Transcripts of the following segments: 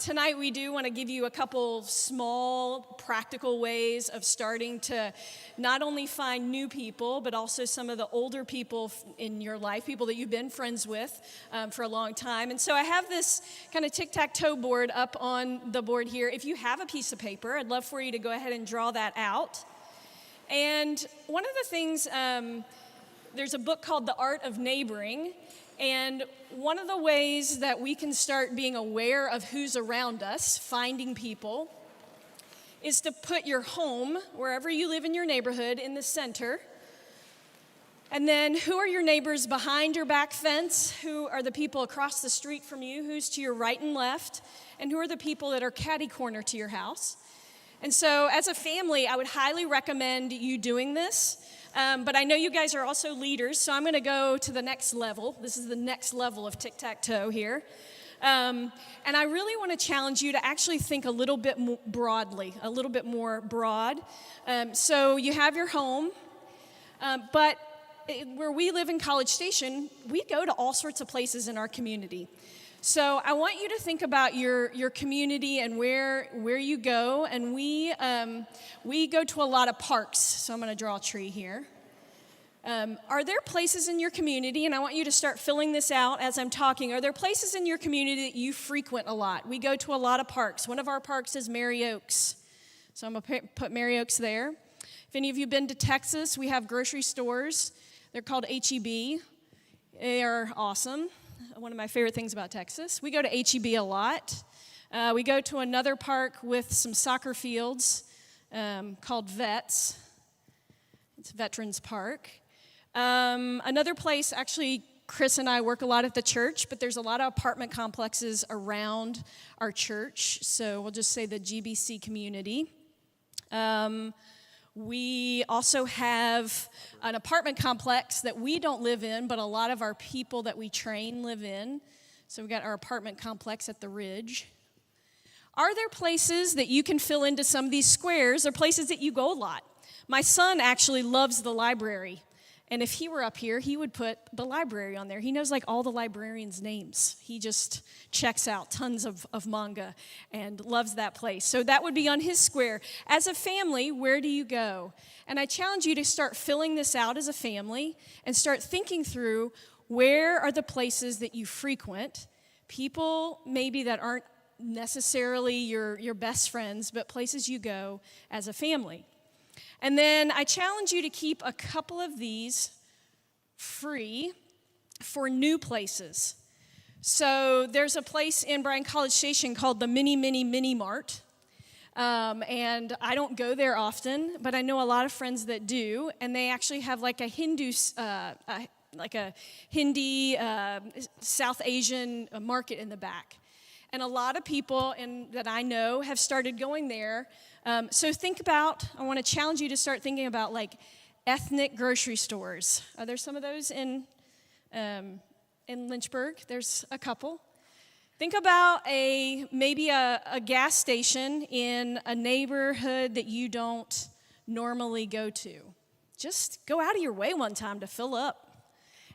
tonight we do want to give you a couple small practical ways of starting to not only find new people, but also some of the older people in your life, people that you've been friends with for a long time. And so I have this kind of tic-tac-toe board up on the board here. If you have a piece of paper, I'd love for you to go ahead and draw that out. And one of the things, there's a book called The Art of Neighboring. And one of the ways that we can start being aware of who's around us, finding people, is to put your home, wherever you live in your neighborhood, in the center. And then who are your neighbors behind your back fence? Who are the people across the street from you? Who's to your right and left? And who are the people that are catty corner to your house? And so as a family, I would highly recommend you doing this. But I know you guys are also leaders, so I'm going to go to the next level. This is the next level of tic-tac-toe here. And I really want to challenge you to actually think a little bit more broadly, a little bit more broad. So you have your home, but where we live in College Station, we go to all sorts of places in our community. So I want you to think about your community and where you go, and we go to a lot of parks. So I'm going to draw a tree here. Are there places in your community, and I want you to start filling this out as I'm talking, are there places in your community that you frequent a lot? We go to a lot of parks. One of our parks is Merry Oaks. So I'm going to put Merry Oaks there. If any of you have been to Texas, we have grocery stores. They're called H-E-B. They are awesome. One of my favorite things about Texas. We go to H-E-B a lot. We go to another park with some soccer fields called Vets. It's Veterans Park. Another place, actually, Chris and I work a lot at the church, but there's a lot of apartment complexes around our church. So we'll just say the GBC community. We also have an apartment complex that we don't live in, but a lot of our people that we train live in. So we've got our apartment complex at the Ridge. Are there places that you can fill into some of these squares, or places that you go a lot? My son actually loves the library. And if he were up here, he would put the library on there. He knows like all the librarians' names. He just checks out tons of manga and loves that place. So that would be on his square. As a family, where do you go? And I challenge you to start filling this out as a family and start thinking through where are the places that you frequent, people maybe that aren't necessarily your best friends, but places you go as a family. And then I challenge you to keep a couple of these free for new places. So there's a place in Bryan College Station called the Mini Mart. And I don't go there often, but I know a lot of friends that do. And they actually have like a Hindi South Asian market in the back. And a lot of people that I know have started going there. So I want to challenge you to start thinking about like ethnic grocery stores. Are there some of those in Lynchburg? There's a couple. Think about maybe a gas station in a neighborhood that you don't normally go to. Just go out of your way one time to fill up.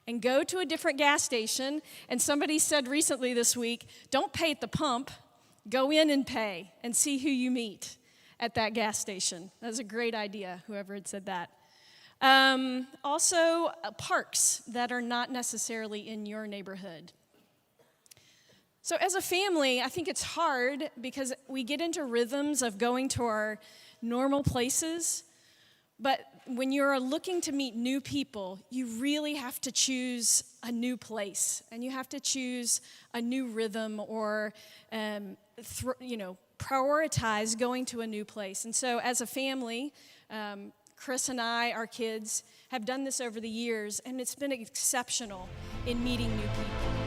And go to a different gas station. And somebody said recently this week, don't pay at the pump, go in and pay and see who you meet at that gas station. That was a great idea, whoever had said that. Also, parks that are not necessarily in your neighborhood. So as a family, I think it's hard because we get into rhythms of going to our normal places. But when you're looking to meet new people, you really have to choose a new place. And you have to choose a new rhythm or, prioritize going to a new place. And so as a family, Chris and I, our kids, have done this over the years. And it's been exceptional in meeting new people.